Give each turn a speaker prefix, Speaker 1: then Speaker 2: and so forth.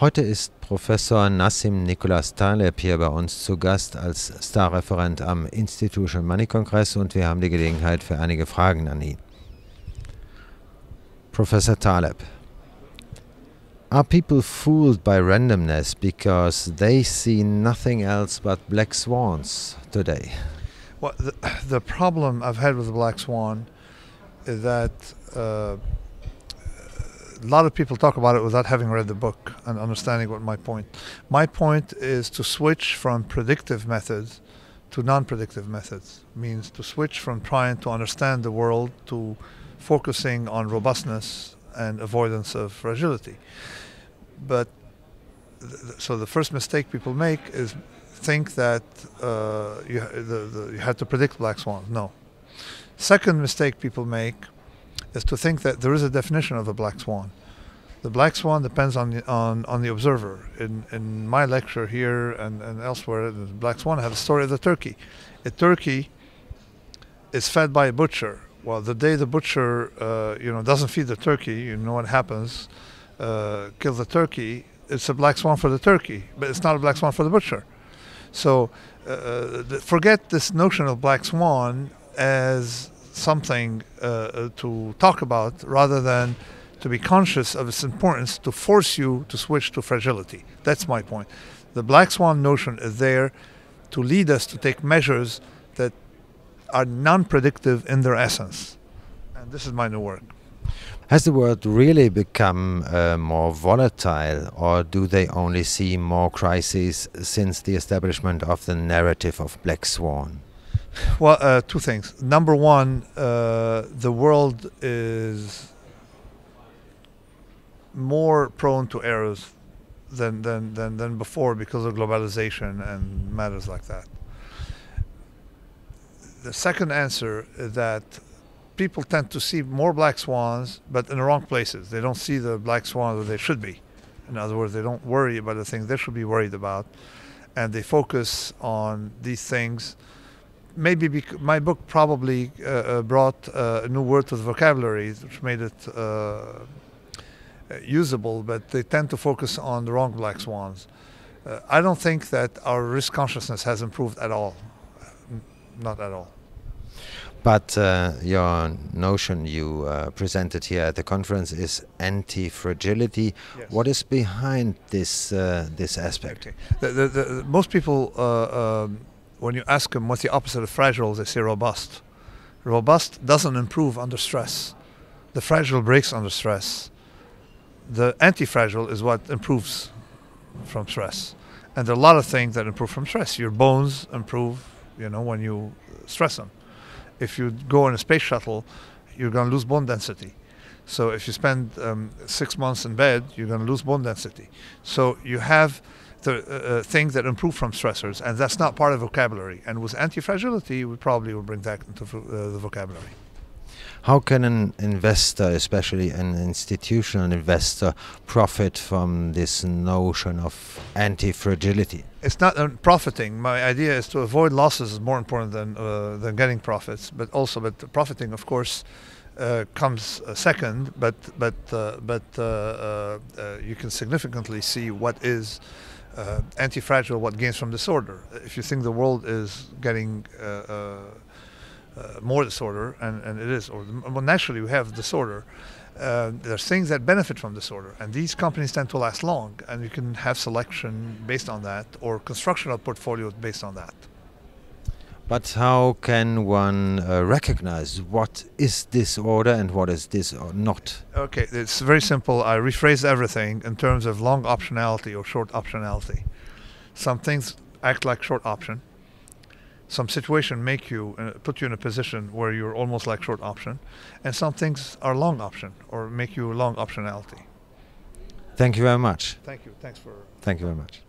Speaker 1: Heute ist Professor Nassim Taleb hier bei uns zu Gast als Starreferent am Institutional Money Kongress und wir haben die Gelegenheit für einige Fragen an ihn. Professor Taleb, are people fooled by randomness because they see nothing else but black swans today?
Speaker 2: Well, the problem I've had with the black swan is that a lot of people talk about it without having read the book and understanding what my point. My point is to switch from predictive methods to non-predictive methods. Means to switch from trying to understand the world to focusing on robustness and avoidance of fragility. But so the first mistake people make is think that you have to predict black swans. No. Second mistake people make is to think that there is a definition of a black swan. The black swan depends on the observer. In my lecture here and elsewhere, the black swan has the story of the turkey. A turkey is fed by a butcher. Well, the day the butcher doesn't feed the turkey, you know what happens. Kill the turkey. It's a black swan for the turkey, but it's not a black swan for the butcher. So forget this notion of black swan as something to talk about rather than to be conscious of its importance to force you to switch to fragility. That's my point. The black swan notion is there to lead us to take measures that are non-predictive in their essence. And this is my new work.
Speaker 1: Has the world really become more volatile, or do they only see more crises since the establishment of the narrative of black swan?
Speaker 2: Well, two things. Number one, the world is more prone to errors than before because of globalization and matters like that. The second answer is that people tend to see more black swans, but in the wrong places. They don't see the black swans that they should be. In other words, they don't worry about the things they should be worried about, and they focus on these things. Maybe my book probably brought a new word to the vocabulary, which made it usable, but they tend to focus on the wrong black swans. I don't think that our risk consciousness has improved at all. Not at all.
Speaker 1: But your notion you presented here at the conference is anti-fragility.
Speaker 2: Yes.
Speaker 1: What is behind this aspect?
Speaker 2: Okay. Most people, when you ask them what's the opposite of fragile, they say robust. Robust doesn't improve under stress. The fragile breaks under stress. The anti-fragile is what improves from stress. And there are a lot of things that improve from stress. Your bones improve, when you stress them. If you go in a space shuttle, you're going to lose bone density. So if you spend 6 months in bed, you're going to lose bone density. So you have the things that improve from stressors, and that's not part of vocabulary. And with anti-fragility, we probably will bring that into the vocabulary.
Speaker 1: How can an investor, especially an institutional investor, profit from this notion of anti-fragility?
Speaker 2: It's not profiting. My idea is to avoid losses is more important than getting profits. But profiting, of course, comes second. But you can significantly see what is anti-fragile, what gains from disorder. If you think the world is getting more disorder, and it is, naturally we have disorder. There's things that benefit from disorder, and these companies tend to last long, and you can have selection based on that, or construction of portfolios based on that.
Speaker 1: But how can one recognize what is disorder and what is not?
Speaker 2: Okay, it's very simple. I rephrase everything in terms of long optionality or short optionality. Some things act like short option. Some situation put you in a position where you're almost like short option, and some things are long option or make you long optionality.
Speaker 1: Thank you very much.
Speaker 2: Thank you. Thanks for.
Speaker 1: Thank you very much.